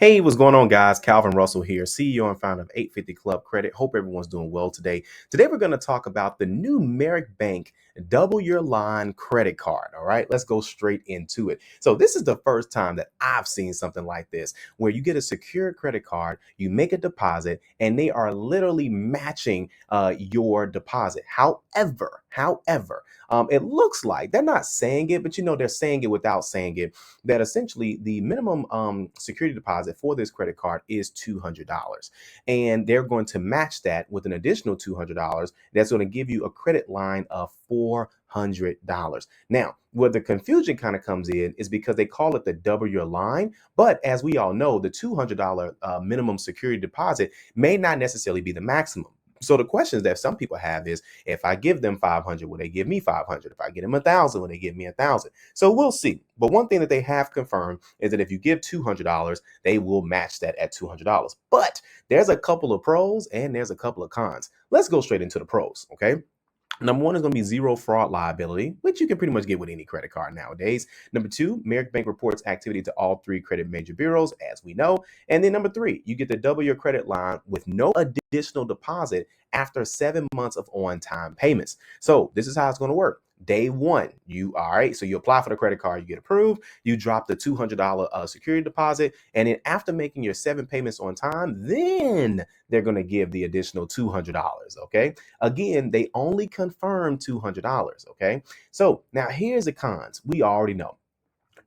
Hey, what's going on, guys? Calvin Russell here, CEO and founder of 850 Club Credit. Hope everyone's doing well today. Today, we're going to talk about the new Merrick Bank Double Your Line credit card. All right, let's go straight into it. So, this is the first time that I've seen something like this, where you get a secure credit card, you make a deposit, and they are literally matching your deposit. However, it looks like they're not saying it, but they're saying it without saying it, that essentially the minimum security deposit for this credit card is $200. And they're going to match that with an additional $200. That's going to give you a credit line of $400. Now, where the confusion kind of comes in is because they call it the double your line. But as we all know, the $200 minimum security deposit may not necessarily be the maximum. So the questions that some people have is, if I give them 500, will they give me 500? If I get them 1,000, will they give me 1,000? So we'll see. But one thing that they have confirmed is that if you give $200, they will match that at $200. But there's a couple of pros and there's a couple of cons. Let's go straight into the pros, okay? Number one is going to be zero fraud liability, which you can pretty much get with any credit card nowadays. Number two, Merrick Bank reports activity to all three credit major bureaus, as we know. And then number three, you get to double your credit line with no additional deposit after 7 months of on-time payments. So this is how it's going to work. Day one, you apply for the credit card, you get approved, you drop the $200 security deposit, and then after making your 7 payments on time, then they're going to give the additional $200. Okay. Again, they only confirm $200. Okay. So now here's the cons. We already know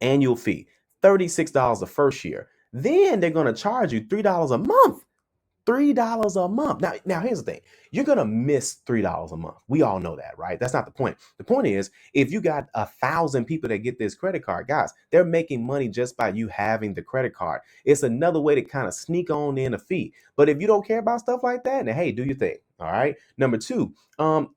annual fee, $36 the first year. Then they're going to charge you $3 a month. $3 a month. Now here's the thing. You're gonna miss $3 a month. We all know that, right? That's not the point. The point is, if you got 1,000 people that get this credit card, guys, they're making money just by you having the credit card. It's another way to kind of sneak on in a fee. But if you don't care about stuff like that, then hey, do your thing. All right. Number two,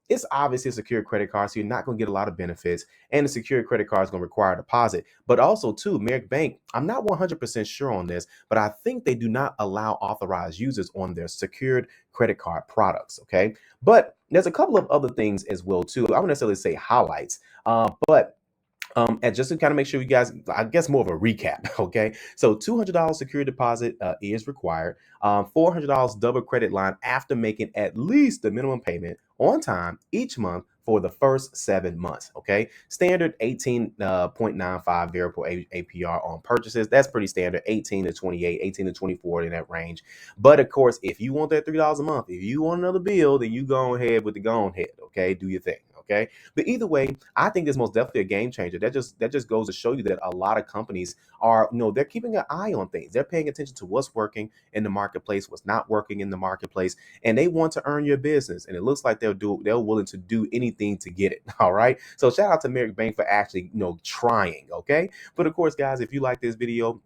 it's obviously a secure credit card, so you're not going to get a lot of benefits, and the secure credit card is going to require a deposit. But also, too, Merrick Bank, I'm not 100% sure on this, but I think they do not allow authorized users on their secured credit card products. Okay, but there's a couple of other things as well too. I wouldn't necessarily say highlights, but and just to kind of make sure you guys, I guess more of a recap, okay? So $200 security deposit is required. $400 double credit line after making at least the minimum payment on time each month for the first 7 months, okay? Standard 18.95 variable APR on purchases. That's pretty standard, 18 to 28, 18 to 24 in that range. But of course, if you want that $3 a month, if you want another bill, then you go ahead with the go ahead, okay? Do your thing, okay? But either way, I think this most definitely a game changer. That just goes to show you that a lot of companies are, they're keeping an eye on things. They're paying attention to what's working in the marketplace, what's not working in the marketplace, and they want to earn your business. And it looks like they're willing to do anything to get it. All right. So shout out to Merrick Bank for actually, trying. Okay. But of course, guys, if you like this video,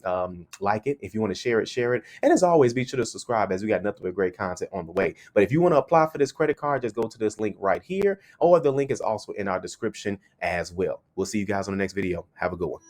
like it. If you want to share it, share it. And as always, be sure to subscribe, as we got nothing but great content on the way. But if you want to apply for this credit card, just go to this link right here, or the link is also in our description as well. We'll see you guys on the next video. Have a good one.